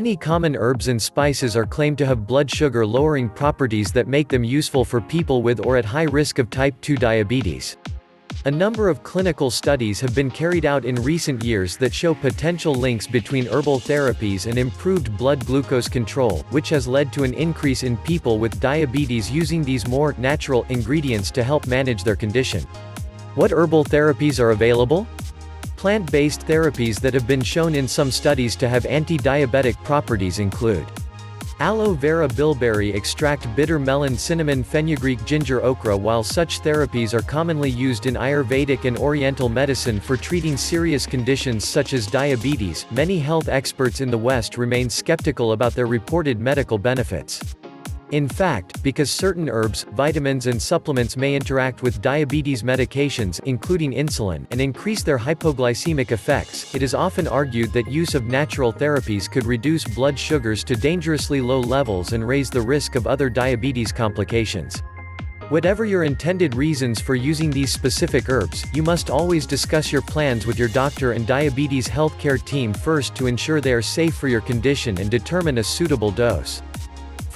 Many common herbs and spices are claimed to have blood sugar lowering properties that make them useful for people with or at high risk of type 2 diabetes. A number of clinical studies have been carried out in recent years that show potential links between herbal therapies and improved blood glucose control, which has led to an increase in people with diabetes using these more natural ingredients to help manage their condition. What herbal therapies are available? Plant-based therapies that have been shown in some studies to have anti-diabetic properties include aloe vera bilberry extract, bitter melon, cinnamon, fenugreek, ginger, okra. While such therapies are commonly used in Ayurvedic and Oriental medicine for treating serious conditions such as diabetes, many health experts in the West remain skeptical about their reported medical benefits. In fact, because certain herbs, vitamins and supplements may interact with diabetes medications, including insulin, and increase their hypoglycemic effects, it is often argued that use of natural therapies could reduce blood sugars to dangerously low levels and raise the risk of other diabetes complications. Whatever your intended reasons for using these specific herbs, you must always discuss your plans with your doctor and diabetes healthcare team first to ensure they are safe for your condition and determine a suitable dose.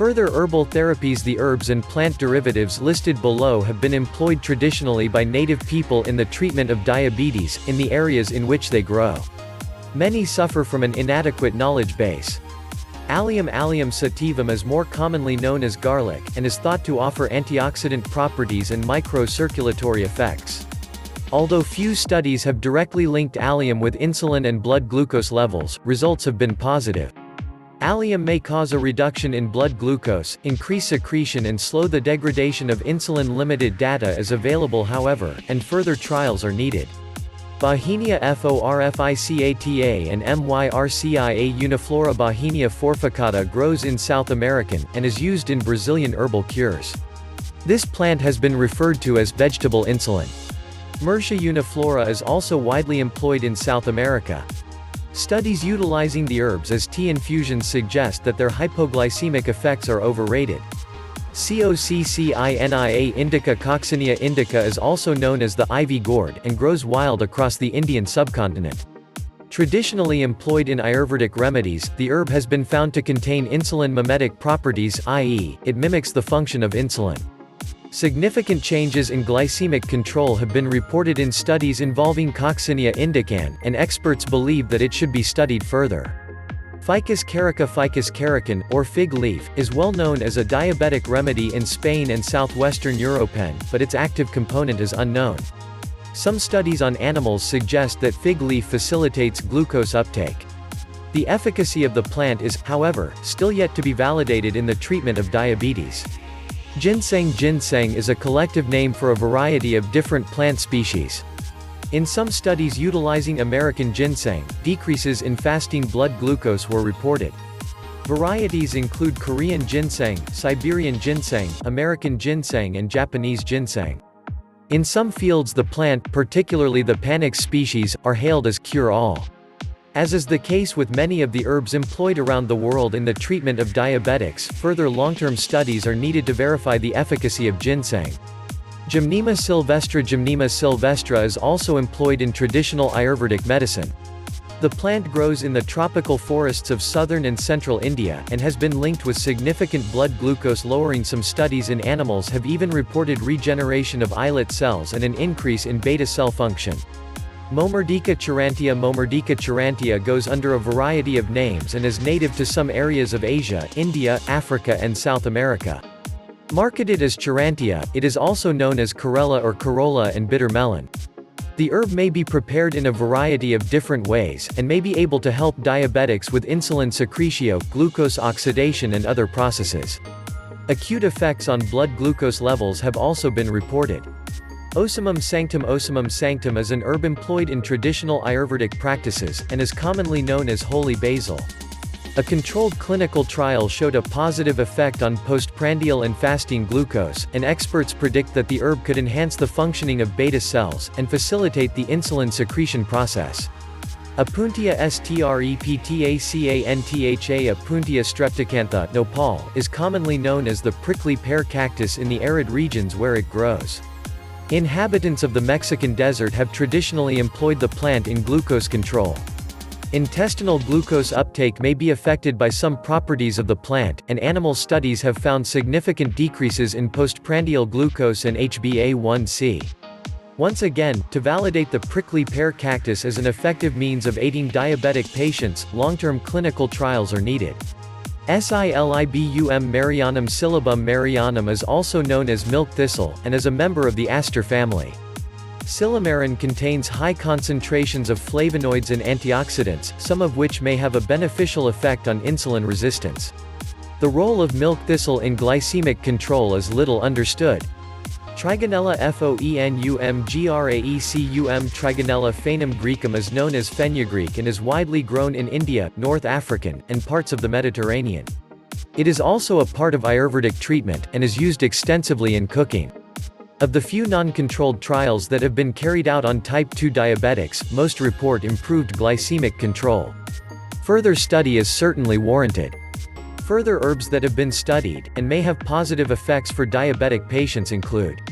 Further herbal therapies. The herbs and plant derivatives listed below have been employed traditionally by native people in the treatment of diabetes, in the areas in which they grow. Many suffer from an inadequate knowledge base. Allium sativum is more commonly known as garlic, and is thought to offer antioxidant properties and microcirculatory effects. Although few studies have directly linked allium with insulin and blood glucose levels, results have been positive. Allium may cause a reduction in blood glucose, increase secretion and slow the degradation of insulin. Limited data is available however, and further trials are needed. Bauhinia forficata and Myrcia uniflora. Bauhinia forficata grows in South American, and is used in Brazilian herbal cures. This plant has been referred to as vegetable insulin. Myrcia uniflora is also widely employed in South America. Studies utilizing the herbs as tea infusions suggest that their hypoglycemic effects are overrated. Coccinia indica. Coccinia indica is also known as the ivy gourd, and grows wild across the Indian subcontinent. Traditionally employed in Ayurvedic remedies, the herb has been found to contain insulin mimetic properties, i.e., it mimics the function of insulin. Significant changes in glycemic control have been reported in studies involving Coccinia indican, and experts believe that it should be studied further. Ficus carican, or fig leaf, is well known as a diabetic remedy in Spain and southwestern Europe, but its active component is unknown. Some studies on animals suggest that fig leaf facilitates glucose uptake. The efficacy of the plant is, however, still yet to be validated in the treatment of diabetes. Ginseng. Ginseng is a collective name for a variety of different plant species. In some studies utilizing American ginseng, decreases in fasting blood glucose were reported. Varieties include Korean ginseng, Siberian ginseng, American ginseng and Japanese ginseng. In some fields the plant, particularly the Panax species, are hailed as cure-all. As is the case with many of the herbs employed around the world in the treatment of diabetics, further long-term studies are needed to verify the efficacy of ginseng. Gymnema sylvestre. Gymnema sylvestre is also employed in traditional Ayurvedic medicine. The plant grows in the tropical forests of southern and central India, and has been linked with significant blood glucose lowering. Some studies in animals have even reported regeneration of islet cells and an increase in beta cell function. Momerdica charantia. Momerdica charantia goes under a variety of names and is native to some areas of Asia, India, Africa and South America. Marketed as charantia, it is also known as corella or corolla and bitter melon. The herb may be prepared in a variety of different ways, and may be able to help diabetics with insulin secretio, glucose oxidation and other processes. Acute effects on blood glucose levels have also been reported. Ocimum sanctum. Ocimum sanctum is an herb employed in traditional Ayurvedic practices, and is commonly known as holy basil. A controlled clinical trial showed a positive effect on postprandial and fasting glucose, and experts predict that the herb could enhance the functioning of beta cells, and facilitate the insulin secretion process. Opuntia streptacantha Opuntia streptacantha nopal is commonly known as the prickly pear cactus in the arid regions where it grows. Inhabitants of the Mexican desert have traditionally employed the plant in glucose control. Intestinal glucose uptake may be affected by some properties of the plant, and animal studies have found significant decreases in postprandial glucose and HbA1c. Once again, to validate the prickly pear cactus as an effective means of aiding diabetic patients, long-term clinical trials are needed. Silibum marianum. Silibum marianum is also known as milk thistle, and is a member of the aster family. Silymarin contains high concentrations of flavonoids and antioxidants, some of which may have a beneficial effect on insulin resistance. The role of milk thistle in glycemic control is little understood. Trigonella foenum graecum Trigonella foenum graecum is known as fenugreek and is widely grown in India, North African, and parts of the Mediterranean. It is also a part of Ayurvedic treatment, and is used extensively in cooking. Of the few non-controlled trials that have been carried out on type 2 diabetics, most report improved glycemic control. Further study is certainly warranted. Further herbs that have been studied, and may have positive effects for diabetic patients include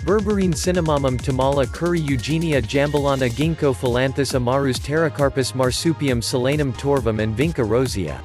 berberine cinnamomum tamala curry eugenia jambalana ginkgo philanthus amarus pterocarpus marsupium solanum torvum and vinca rosea.